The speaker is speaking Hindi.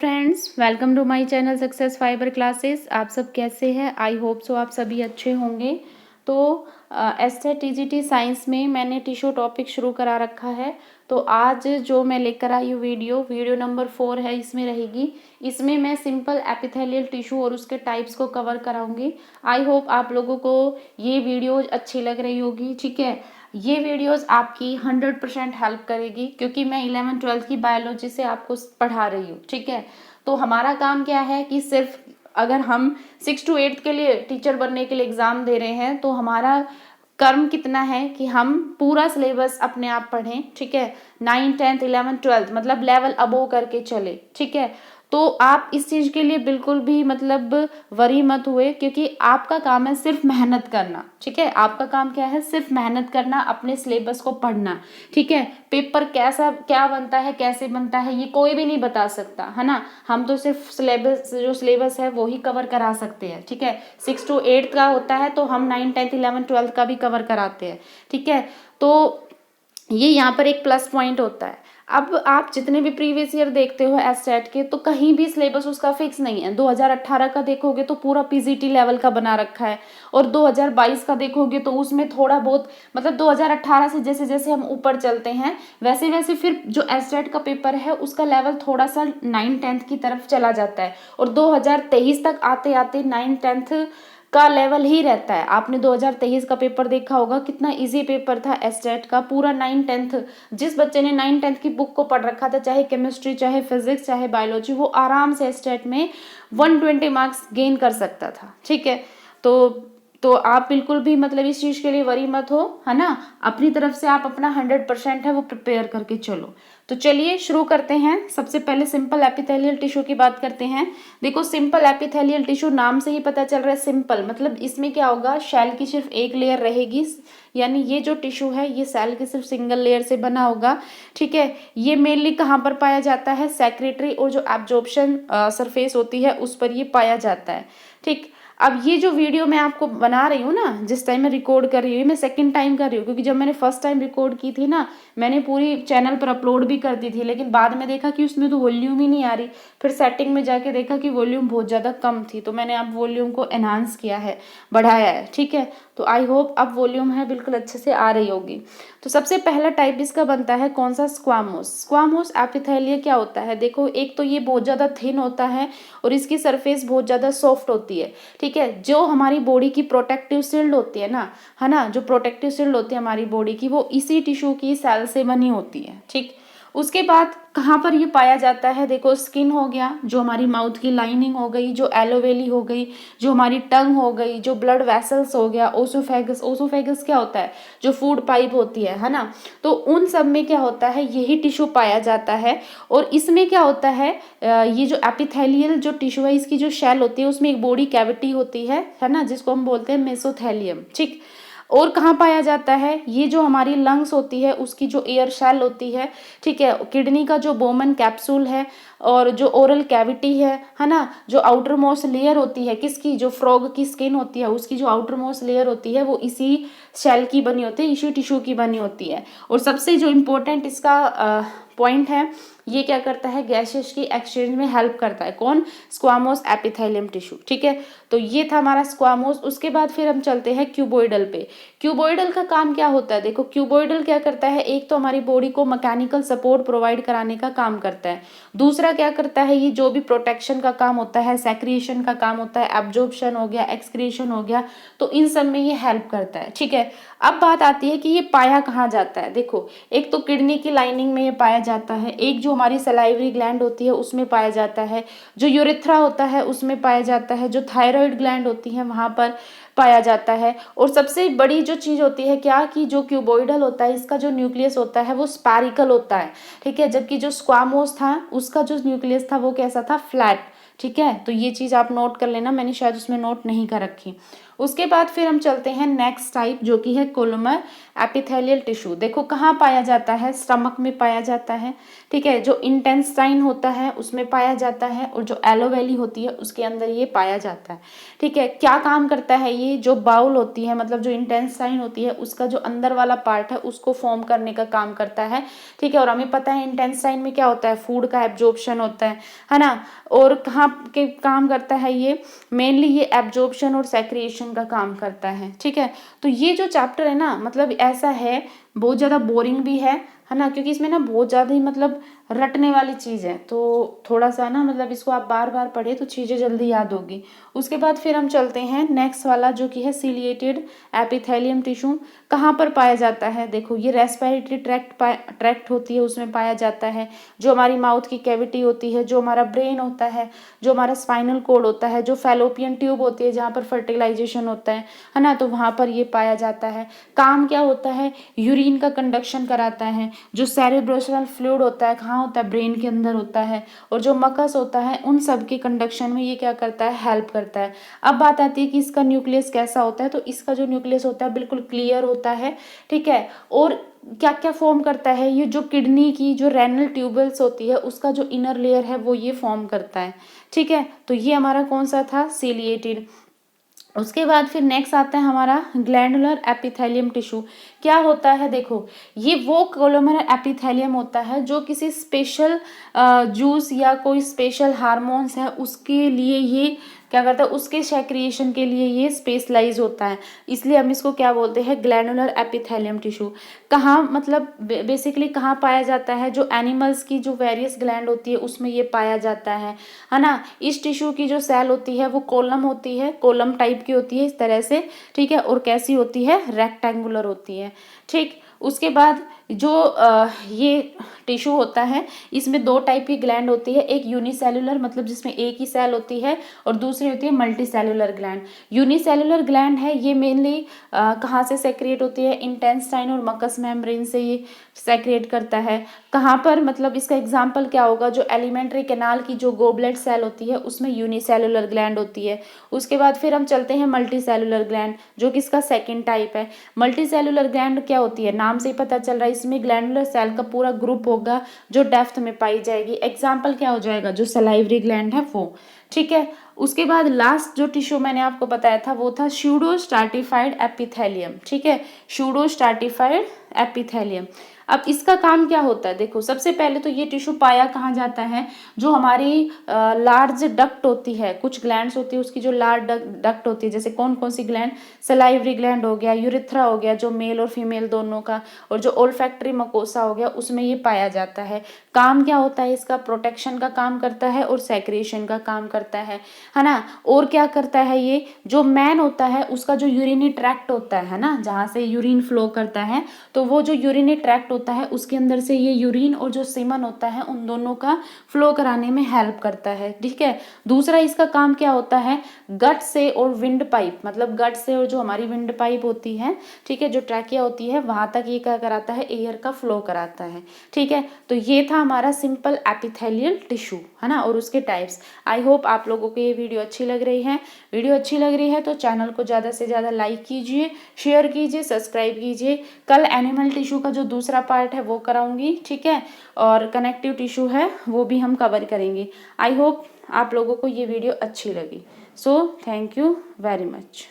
Friends, welcome to my channel success fiber classes. आप सब कैसे हैं? आई होप सो आप सभी अच्छे होंगे। तो एसटेट टीजीटी साइंस में मैंने टिश्यू टॉपिक शुरू करा रखा है। तो आज जो मैं लेकर आई हूँ वीडियो नंबर 4 है, इसमें रहेगी। इसमें मैं सिंपल एपिथेलियल टिश्यू और उसके टाइप्स को कवर कराऊंगी। आई होप आप लोगों को ये वीडियो अच्छी लग रही होगी। ठीक है, ये वीडियोस आपकी 100% हेल्प करेगी क्योंकि मैं 11th-12th की बायोलॉजी से आपको पढ़ा रही हूँ। ठीक है, तो हमारा काम क्या है कि सिर्फ अगर हम 6 to 8 के लिए टीचर बनने के लिए एग्ज़ाम दे रहे हैं तो हमारा कर्म कितना है कि हम पूरा सिलेबस अपने आप पढ़ें। ठीक है, 9th 10th 11th 12th मतलब लेवल अबोव करके चले। ठीक है, तो आप इस चीज़ के लिए बिल्कुल भी मतलब वरी मत हुए क्योंकि आपका काम है सिर्फ मेहनत करना। ठीक है, आपका काम क्या है? सिर्फ मेहनत करना, अपने सिलेबस को पढ़ना। ठीक है, पेपर कैसा क्या बनता है, कैसे बनता है, ये कोई भी नहीं बता सकता, है ना। हम तो सिर्फ सिलेबस है वो ही कवर करा सकते हैं। ठीक है, 6 to 8 का होता है तो हम 9 10 11 12 का भी कवर कराते हैं। ठीक है, तो ये यहाँ पर एक प्लस पॉइंट होता है। अब आप जितने भी प्रीवियस ईयर देखते हो एसटेट के, तो कहीं भी सिलेबस उसका फिक्स नहीं है। 2018 का देखोगे तो पूरा पीजीटी लेवल का बना रखा है, और 2022 का देखोगे तो उसमें थोड़ा बहुत मतलब 2018 से जैसे जैसे हम ऊपर चलते हैं वैसे वैसे फिर जो एसटेट का पेपर है उसका लेवल थोड़ा सा 9 10th की तरफ चला जाता है, और 2023 तक आते आते 9 10th का लेवल ही रहता है। आपने 2023 का पेपर देखा होगा, कितना इजी पेपर था एसटेट का। पूरा 9 10th, जिस बच्चे ने 9 10th की बुक को पढ़ रखा था, चाहे केमिस्ट्री चाहे फिजिक्स चाहे बायोलॉजी, वो आराम से एसटेट में 120 मार्क्स गेन कर सकता था। ठीक है, तो आप बिल्कुल भी मतलब इस चीज़ के लिए वरी मत हो, है ना। अपनी तरफ से आप अपना 100% है वो प्रिपेयर करके चलो। तो चलिए शुरू करते हैं। सबसे पहले सिंपल एपिथेलियल टिश्यू की बात करते हैं। देखो, सिंपल एपिथेलियल टिश्यू नाम से ही पता चल रहा है सिंपल, मतलब इसमें क्या होगा, शेल की सिर्फ एक लेयर रहेगी, यानी ये जो टिश्यू है ये सेल की सिर्फ सिंगल लेयर से बना होगा। ठीक है, ये मेनली कहाँ पर पाया जाता है? सेक्रेटरी और जो एब्जॉर्प्शन सरफेस होती है उस पर ये पाया जाता है। ठीक, अब ये जो वीडियो मैं आपको बना रही हूँ ना, जिस टाइम मैं रिकॉर्ड कर रही हूँ, मैं सेकंड टाइम कर रही हूँ क्योंकि जब मैंने फर्स्ट टाइम रिकॉर्ड की थी ना, मैंने पूरी चैनल पर अपलोड भी कर दी थी, लेकिन बाद में देखा कि उसमें तो वॉल्यूम ही नहीं आ रही। फिर सेटिंग में जाके देखा कि वॉल्यूम बहुत ज़्यादा कम थी, तो मैंने अब वॉल्यूम को एनहांस किया है, बढ़ाया है। ठीक है, तो आई होप अब वॉल्यूम है बिल्कुल अच्छे से आ रही होगी। तो सबसे पहला टाइप इसका बनता है कौन सा? स्क्वामोस। स्क्वामोस एपिथेलिया क्या होता है? देखो, एक तो ये बहुत ज़्यादा थिन होता है और इसकी सरफेस बहुत ज़्यादा सॉफ्ट होती है। ठीक है, जो हमारी बॉडी की प्रोटेक्टिव शील्ड होती है ना, है ना, जो प्रोटेक्टिव शील्ड होती है हमारी बॉडी की, वो इसी टिश्यू की सेल से बनी होती है। ठीक, उसके बाद कहाँ पर ये पाया जाता है? देखो, स्किन हो गया, जो हमारी माउथ की लाइनिंग हो गई, जो एलोवेली हो गई, जो हमारी टंग हो गई, जो ब्लड वेसल्स हो गया, ओसोफेगस। ओसोफेगस क्या होता है? जो फूड पाइप होती है ना। तो उन सब में क्या होता है? यही टिश्यू पाया जाता है। और इसमें क्या होता है, ये जो एपिथेलियल जो टिश्यू है, इसकी जो शेल होती है उसमें एक बॉडी कैविटी होती है ना, जिसको हम बोलते हैं मेसोथेलियम। ठीक, और कहाँ पाया जाता है? ये जो हमारी लंग्स होती है उसकी जो एयर शेल होती है, ठीक है, किडनी का जो बोमन कैप्सूल है, और जो ओरल कैविटी है ना, जो आउटर मोस्ट लेयर होती है किसकी, जो फ्रॉग की स्किन होती है उसकी जो आउटर मोस्ट लेयर होती है वो इसी शेल की बनी होती है, इसी टिश्यू की बनी होती है। और सबसे जो इम्पोर्टेंट इसका पॉइंट है, ये क्या करता है? गैसेस की एक्सचेंज में हेल्प करता है। कौन? स्क्वामोस एपिथेलियम टिश्यू। ठीक है, तो ये था हमारा स्क्वामोस। उसके बाद फिर हम चलते हैं क्यूबोइडल पे। क्यूबोइडल का काम क्या होता है? देखो, क्यूबोइडल क्या करता है, एक तो हमारी बॉडी को मैकेनिकल सपोर्ट प्रोवाइड कराने का काम करता है। दूसरा क्या करता है, ये जो भी प्रोटेक्शन का काम होता है, सेक्रिएशन का काम होता है, एब्जॉर्प्शन हो गया, एक्सक्रीशन हो गया, तो इन सब में ये हेल्प करता है। ठीक है, अब बात आती है कि ये पाया कहाँ जाता है। देखो, एक तो किडनी की लाइनिंग में ये पाया जाता है, एक जो हमारी सलाइवरी ग्लैंड होती है उसमें पाया जाता है, जो यूरेथ्रा होता है उसमें पाया जाता है, जो थायराइड ग्लैंड होती है वहाँ पर पाया जाता है। और सबसे बड़ी जो चीज़ होती है क्या, कि जो क्यूबोइडल होता है इसका जो न्यूक्लियस होता है वो स्पैरिकल होता है। ठीक है, जबकि जो स्क्वामोस था उसका जो न्यूक्लियस था वो कैसा था? फ्लैट। ठीक है, तो ये चीज़ आप नोट कर लेना, मैंने शायद उसमें नोट नहीं कर रखी। उसके बाद फिर हम चलते हैं नेक्स्ट टाइप जो कि है कोलमर एपिथेलियल टिश्यू। देखो कहाँ पाया जाता है, स्टमक में पाया जाता है, ठीक है। जो इंटेस्टाइन होता है उसमें पाया जाता है और जो एलोवेली होती है उसके अंदर ये पाया जाता है, ठीक है। क्या काम करता है ये, जो बाउल होती है मतलब जो इंटेस्टाइन होती है उसका जो अंदर वाला पार्ट है उसको फॉर्म करने का काम करता है, ठीक है। और हमें पता है इंटेस्टाइन में क्या होता है, फूड का एब्जॉर्प्शन होता है ना। और कहाँ के काम करता है ये, मेनली ये एब्जॉर्प्शन और सेक्रिएशन का काम करता है, ठीक है। तो ये जो चैप्टर है ना मतलब ऐसा है, बहुत ज़्यादा बोरिंग भी है ना, क्योंकि इसमें ना बहुत ज़्यादा ही मतलब रटने वाली चीज़ है, तो थोड़ा सा ना मतलब इसको आप बार बार पढ़े तो चीज़ें जल्दी याद होगी। उसके बाद फिर हम चलते हैं नेक्स्ट वाला जो कि है सिलिएटेड एपिथेलियम टिश्यू। कहाँ पर पाया जाता है, देखो ये रेस्पिरेटरी ट्रैक्ट होती है उसमें पाया जाता है, जो हमारी माउथ की कैविटी होती है, जो हमारा ब्रेन होता है, जो हमारा स्पाइनल कोड होता है, जो फैलोपियन ट्यूब होती है जहाँ पर फर्टिलाइजेशन होता है ना, तो वहाँ पर ये पाया जाता है। काम क्या होता है, यूरिन का कंडक्शन कराता है। जो सेरेब्रोस्पैइनल फ्लूइड होता है कहाँ होता है, ब्रेन के अंदर होता है। और जो मकस होता है उन सब के कंडक्शन में ये क्या करता है, हेल्प करता है। अब बात आती है कि इसका न्यूक्लियस कैसा होता है, तो इसका जो न्यूक्लियस होता है बिल्कुल क्लियर होता है, ठीक है। और क्या क्या फॉर्म करता है, ये जो किडनी की जो रेनल ट्यूबल्स होती है उसका जो इनर लेयर है वो ये फॉर्म करता है, ठीक है। तो ये हमारा कौन सा था, सिलिएटेड। उसके बाद फिर नेक्स्ट आता है हमारा ग्लैंडुलर एपिथेलियम टिश्यू। क्या होता है, देखो ये वो कोलमर एपिथेलियम होता है जो किसी स्पेशल जूस या कोई स्पेशल हार्मोन्स है उसके लिए ये क्या करता है, उसके सेक्रिएशन के लिए ये स्पेशलाइज होता है, इसलिए हम इसको क्या बोलते हैं, ग्लैंडुलर एपिथेलियम टिश्यू। कहाँ मतलब बेसिकली कहाँ पाया जाता है, जो एनिमल्स की जो वेरियस ग्लैंड होती है उसमें ये पाया जाता है ना। इस टिश्यू की जो सेल होती है वो कोलम होती है, कोलम टाइप की होती है इस तरह से, ठीक है। और कैसी होती है, रेक्टेंगुलर होती है, ठीक। उसके बाद जो ये टिश्यू होता है इसमें दो टाइप की ग्लैंड होती है, एक यूनिसेलुलर मतलब जिसमें एक ही सेल होती है, और दूसरी होती है multi cellular gland. Unicellular gland है ये मेनली कहाँ से सेक्रिएट होती है, इंटेस्टाइन और मकस मेम्ब्रेन से ये सेक्रिएट करता है। कहाँ पर मतलब इसका एग्जाम्पल क्या होगा, जो एलिमेंट्री कैनाल की जो गोबलेट सेल होती है उसमें यूनिसेलुलर ग्लैंड होती है। उसके बाद फिर हम चलते हैं मल्टी सेलुलर ग्लैंड जो कि इसका सेकेंड टाइप है। मल्टी सेलुलर ग्लैंड क्या होती है, नाम से ही पता चल रहा है इसमें ग्लैंडुलर सेल का पूरा ग्रुप होगा जो डेप्थ में पाई जाएगी। एग्जाम्पल क्या हो जाएगा, जो सलाइवरी ग्लैंड है वो, ठीक है। उसके बाद लास्ट जो टिश्यू मैंने आपको बताया था वो था स्यूडो स्ट्रैटिफाइड एपिथेलियम, ठीक है, स्यूडो स्ट्रैटिफाइड एपिथेलियम। अब इसका काम क्या होता है, देखो सबसे पहले तो ये टिश्यू पाया कहाँ जाता है, जो हमारी लार्ज डक्ट होती है, कुछ ग्लैंड्स होती है उसकी जो लार्ज डक्ट होती है, जैसे कौन कौन सी ग्लैंड, सलाइवरी ग्लैंड हो गया, यूरिथ्रा हो गया जो मेल और फीमेल दोनों का, और जो ओल्फैक्टरी मकोसा हो गया उसमें ये पाया जाता है। काम क्या होता है इसका, प्रोटेक्शन का काम करता है और सेक्रेशन का काम करता है ना। और क्या करता है ये, जो मैन होता है उसका जो यूरिनी ट्रैक्ट होता है ना, जहाँ से यूरिन फ्लो करता है, तो वो जो यूरिनी ट्रैक्ट होता है उसके अंदर से ये यूरिन और जो सीमन होता है उन दोनों का फ्लो कराने में हेल्प करता है, ठीक है। दूसरा इसका काम क्या होता है, गट से और विंड पाइप मतलब गट से और जो हमारी विंड पाइप होती है, ठीक है, जो ट्रैकिया होती है वहां तक ये क्या कराता है, एयर का फ्लो कराता है, ठीक है। तो ये था हमारा सिंपल एपिथेलियल टिश्यू है ना, और उसके टाइप्स। आई होप आप लोगों को ये वीडियो अच्छी लग रही है। वीडियो अच्छी लग रही है तो चैनल को ज़्यादा से ज़्यादा लाइक कीजिए, शेयर कीजिए, सब्सक्राइब कीजिए। कल एनिमल टिश्यू का जो दूसरा पार्ट है वो कराऊंगी, ठीक है, और कनेक्टिव टिश्यू है वो भी हम कवर करेंगे। आई होप आप लोगों को ये वीडियो अच्छी लगी। So thank you very much.